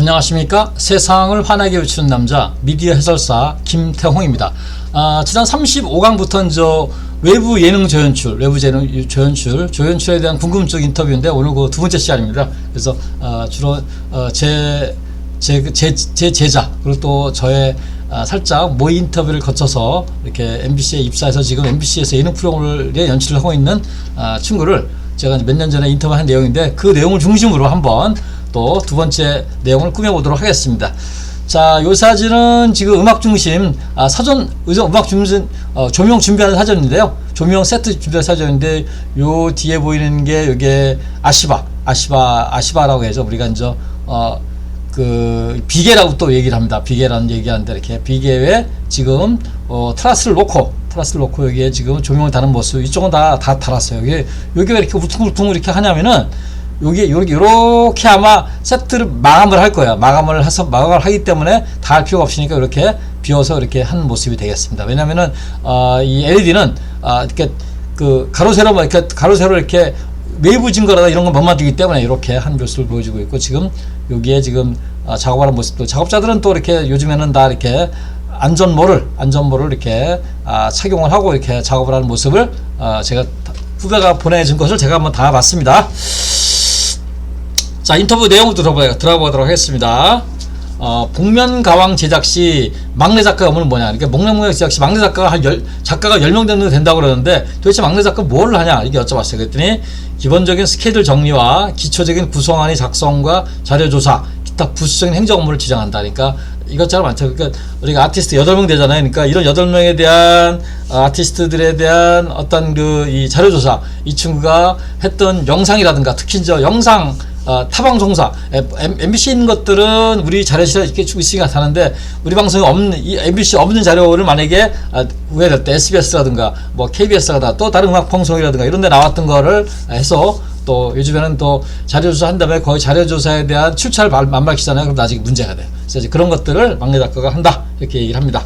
안녕하십니까. 세상을 환하게 비추는 남자 미디어 해설사 김태홍입니다. 지난 35강부터는 외부 예능 조연출, 조연출에 대한 궁금증 인터뷰인데 오늘 그 두 번째 시간입니다. 그래서 주로 제 제자 그리고 또 저의 살짝 모의 인터뷰를 거쳐서 이렇게 MBC에 입사해서 지금 MBC에서 예능 프로그램의 연출을 하고 있는 친구를 제가 몇 년 전에 인터뷰한 내용인데 그 내용을 중심으로 한번 또 두 번째 내용을 꾸며보도록 하겠습니다. 자, 요 사진은 지금 음악 중심 사전 음악 중심 조명 준비하는 사전인데요. 조명 세트 준비하는 사전인데 요 뒤에 보이는 게 요게 아시바라고 해서 우리가 이제 그 비계라고 또 얘기를 합니다. 비계라는 얘기하는데 이렇게 비계에 지금 트라스를 놓고 여기에 지금 조명을 다는 모습 이쪽은 다 달았어요. 여기 왜 이렇게 울퉁불퉁 이렇게 하냐면은 요렇게 아마 세트를 마감을 할 거야. 마감을 하기 때문에 다 할 필요가 없으니까 이렇게 비워서 이렇게 한 모습이 되겠습니다. 왜냐면은 이 LED는 이렇게 그 가로세로 이렇게 외부 증거라다 이런 건 못 만들기 때문에 이렇게 한 모습을 보여주고 있고, 지금 여기에 지금 작업하는 모습도, 작업자들은 또 이렇게 요즘에는 다 이렇게 안전모를 이렇게 착용을 하고 이렇게 작업을 하는 모습을 제가 후배가 보내준 것을 제가 한번 담아봤습니다. 자, 인터뷰 내용을 들어보도록 하겠습니다. 복면가왕 제작 시 막내 작가 의무는 뭐냐? 그러니까 복면가왕 제작 시 막내 작가가 작가가 10명 정도 된다고 그러는데 도대체 막내 작가 뭘 하냐? 이렇게 여쭤봤어요. 그랬더니 기본적인 스케줄 정리와 기초적인 구성안의 작성과 자료조사, 기타 부수적인 행정 업무를 지정한다. 그러니까 이것저것 많죠. 그러니까 우리가 아티스트 8명 되잖아요. 그러니까 이런 8명에 대한 아티스트들에 대한 어떤 이 자료조사, 이 친구가 했던 영상이라든가 특히 이제 영상 타방송사, MBC 있는 것들은 우리 자료실에 이렇게 쭉 있으니까 다는데 우리 방송에 없는, 이 MBC 없는 자료를 만약에 우회될 때 SBS라든가 뭐 KBS가 또 다른 음악 방송이라든가 이런 데 나왔던 거를 해서 또 요즘에는 또 자료조사 한 다음에 거의 자료조사에 대한 출처를 안 밝히잖아요. 그럼 나중에 문제가 돼요. 그래서 그런 것들을 막내 작가가 한다. 이렇게 얘기를 합니다.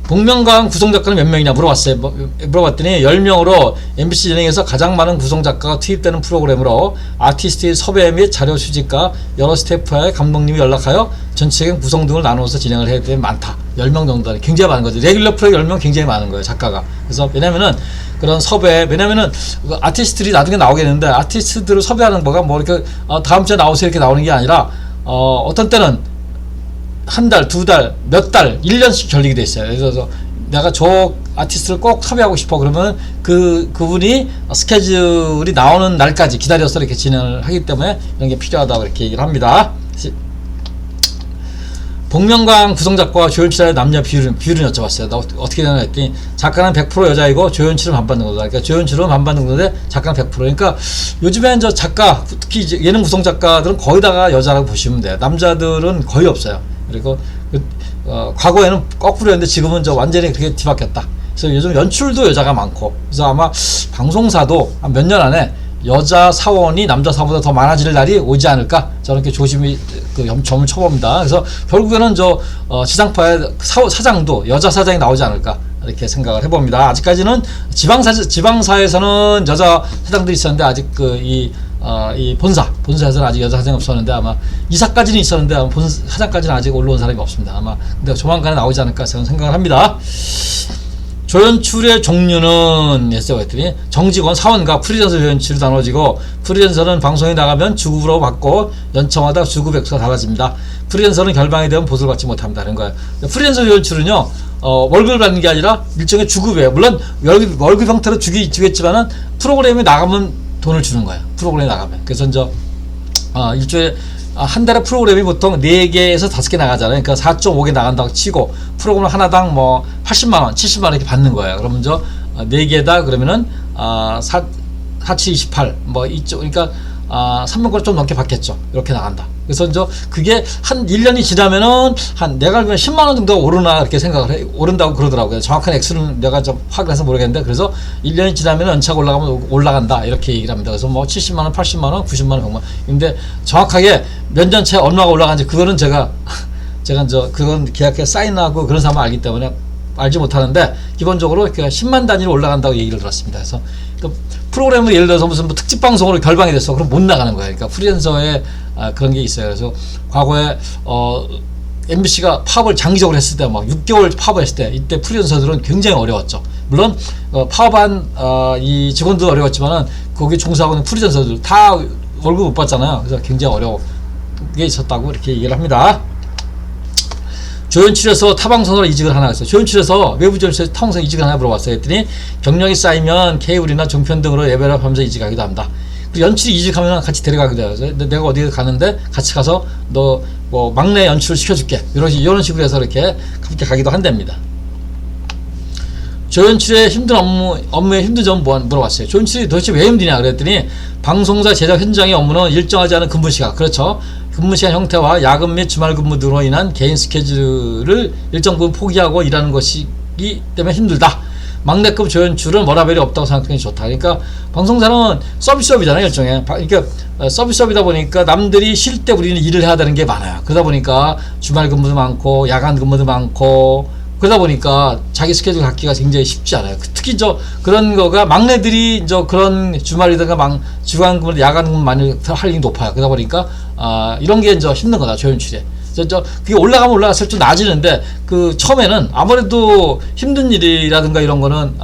복면가왕 구성작가는 몇 명이냐 물어봤더니 10명으로 MBC 진행에서 가장 많은 구성작가가 투입되는 프로그램으로 아티스트의 섭외 및 자료 수집과 여러 스태프와의 감독님이 연락하여 전체적인 구성 등을 나누어서 진행을 해야 되면 많다. 10명 정도 굉장히 많은 거죠. 레귤러 프로에 10명 굉장히 많은 거예요, 작가가. 그래서 왜냐면은 그런 섭외, 왜냐면은 아티스트들이 나중에 나오겠는데 아티스트들을 섭외하는 거가 뭐 이렇게 다음 주에 나오세요 이렇게 나오는 게 아니라 어떤 때는 한 달, 두 달, 몇 달, 1년씩 결리게 돼 있어요. 그래서 내가 저 아티스트를 꼭 섭외하고 싶어 그러면 그분이 스케줄이 나오는 날까지 기다려서 이렇게 진행을 하기 때문에 이런 게 필요하다고 이렇게 얘기를 합니다. 복면가왕 구성작가와 조연출의 남녀 비율은 여쭤봤어요. 나 어떻게 되나 했더니 작가는 100% 여자이고 조연출은 반반는 거다. 그러니까 조연출은 반반는 건데 작가는 100%. 그러니까 요즘엔 저 작가, 특히 이제 예능 구성작가들은 거의 다가 여자라고 보시면 돼요. 남자들은 거의 없어요. 그리고 과거에는 거꾸로였는데 지금은 완전히 그렇게 뒤바뀌었다. 그래서 요즘 연출도 여자가 많고, 그래서 아마 방송사도 몇 년 안에 여자 사원이 남자 사원보다 더 많아질 날이 오지 않을까, 저는 이렇게 조심히 점을 쳐봅니다. 그래서 결국에는 지상파의 사장도 여자 사장이 나오지 않을까 이렇게 생각을 해봅니다. 아직까지는 지방사에서는 여자 사장들이 있었는데 아직 이 본사에서는 아직 여자 사장이 없었는데 아마 이사까지는 있었는데 아마 사장까지는 아직 올라온 사람이 없습니다. 아마 근데 조만간에 나오지 않을까 저는 생각을 합니다. 조연출의 종류는 했더니 정직원, 사원과 프리랜서 조연출이 나눠지고, 프리랜서는 방송에 나가면 주급으로 받고 연차마다 주급 액수가 달라집니다. 프리랜서는 결방이 되면 보수를 받지 못합니다는 거예요. 프리랜서 조연출은요 월급을 받는 게 아니라 일종의 주급이에요. 물론 월급 형태로 주겠지만은 프로그램에 나가면 돈을 주는 거예요. 프로그램에 나가면. 그래서 이제 일주일에 한 달에 프로그램이 보통 4개에서 5개 나가잖아요. 그러니까 4.5개 나간다고 치고 프로그램 하나당 뭐 80만원, 70만원 이렇게 받는 거예요. 그러면 4개다 그러면은 4, 7, 28 뭐 이쪽, 그러니까 300만원 좀 넘게 받겠죠. 이렇게 나간다. 그래서 그게 한 1년이 지나면은 내가 알기로는 10만원 정도가 오르나 이렇게 생각을 해, 오른다고 그러더라고요. 정확한 액수는 내가 좀 파악을 해서 모르겠는데, 그래서 1년이 지나면 연차가 올라가면 올라간다 이렇게 얘기를 합니다. 그래서 뭐 70만원, 80만원, 90만원, 100만원. 근데 정확하게 몇 년 차에 얼마가 올라간지 그거는 제가 그건 계약해 사인하고 그런 사람은 알기 때문에 알지 못하는데, 기본적으로 10만 단위로 올라간다고 얘기를 들었습니다. 그래서 프로그램을 예를 들어서 무슨 특집 방송으로 결방이 됐어. 그럼 못 나가는 거예요. 그러니까 프리랜서의 그런 게 있어요. 그래서 과거에 MBC가 파업을 장기적으로 했을 때 막 6개월 파업을 했을 때 이때 프리랜서들은 굉장히 어려웠죠. 물론 파업한 이 직원도 어려웠지만은 거기 종사하고 있는 프리랜서들 다 월급 못 받잖아요. 그래서 굉장히 어려운 게 있었다고 이렇게 얘기를 합니다. 조연출에서 타방송으로 이직을 하나 했어요. 조연출에서 외부 조연출에서 타방송 이직을 하나 물어봤어요. 했더니 경력이 쌓이면 케이블이나 종편 등으로 레벨업 하면서 이직하기도 합니다. 그리고 연출이 이직하면 같이 데려가기도 해요. 내가 어디 가는데 같이 가서 너 뭐 막내 연출을 시켜줄게. 이런 식으로 해서 이렇게 함께 가기도 한답니다. 조연출의 힘든 업무의 힘든 점 물어봤어요. 조연출이 도대체 왜 힘드냐 그랬더니 방송사 제작 현장의 업무는 일정하지 않은 근무 시간, 그렇죠. 근무 시간 형태와 야근 및 주말 근무 등으로 인한 개인 스케줄을 일정 부분 포기하고 일하는 것이기 때문에 힘들다. 막내급 조연출은 워라밸이 없다고 생각하는 게 좋다. 그러니까 방송사는 서비스업이잖아요, 일종의. 그러니까 서비스업이다 보니까 남들이 쉴 때 우리는 일을 해야 되는 게 많아요. 그러다 보니까 주말 근무도 많고 야간 근무도 많고 그러다 보니까 자기 스케줄 갖기가 굉장히 쉽지 않아요. 특히 그런 거가 막내들이 그런 주말이든가 주간 근무, 야간 근무 많이 할 일이 높아요. 그러다 보니까 이런 게 힘든 거다, 조연출에. 그게 올라가면 올라갔을 때 나아지는데 처음에는 아무래도 힘든 일이라든가 이런 거는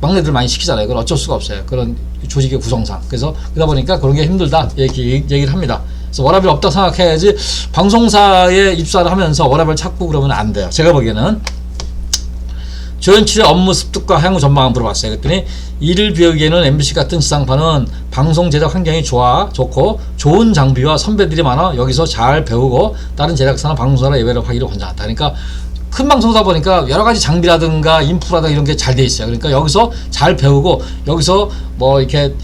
막내들 많이 시키잖아요. 그건 어쩔 수가 없어요. 그런 조직의 구성상. 그래서 그러다 보니까 그런 게 힘들다 이렇게 얘기를 합니다. 그래서 워라밸 없다고 생각해야지 방송사에 입사를 하면서 워라밸 찾고 그러면 안 돼요. 제가 보기에는. 조연출의 업무 습득과 향후 전망을 물어봤어요. 그랬더니 이를 비우기에는 MBC 같은 지상파는 방송 제작 환경이 좋고 좋은 장비와 선배들이 많아 여기서 잘 배우고 다른 제작사나 방송사나 레벨업 하기를 권장한다. 그러니까 큰 방송사 보니까 여러 가지 장비라든가 인프라든가 이런 게 잘 돼 있어요. 그러니까 여기서 잘 배우고 여기서 뭐 이렇게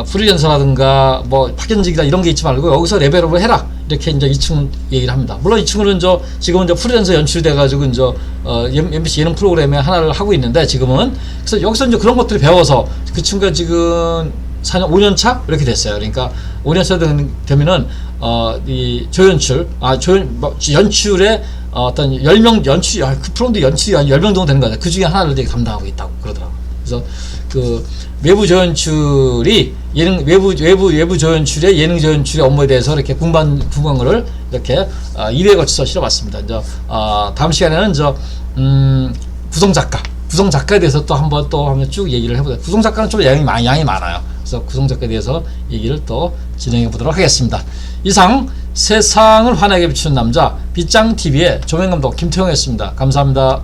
프리랜서라든가 뭐 파견직이다 이런 게 있지 말고 여기서 레벨업을 해라. 이렇게 이제 2층 얘기를 합니다. 물론 2층은 지금은 프리랜서 연출돼가지고 MBC 예능 프로그램에 하나를 하고 있는데 지금은 그래서 여기서 그런 것들을 배워서 그 친구가 지금 4년, 5년 차 이렇게 됐어요. 그러니까 5년 차 되면은 이 조연출, 연출의 어떤 10명 연출이 그 프로그램도 연출이 한 10명 정도 되는 거예요. 그 중에 하나를 되게 담당하고 있다고 그러더라고요. 그래서 외부 조연출이 외부 조연출의 예능 조연출의 업무에 대해서 이렇게 궁금한 거를 이렇게 2회에 걸쳐서 실어봤습니다. 다음 시간에는 구성 작가에 대해서 한번 쭉 얘기를 해보자. 구성 작가는 좀 양이 많아요. 그래서 구성 작가에 대해서 얘기를 또 진행해 보도록 하겠습니다. 이상 세상을 환하게 비추는 남자 빗장TV의 조명감독 김태형이었습니다. 감사합니다.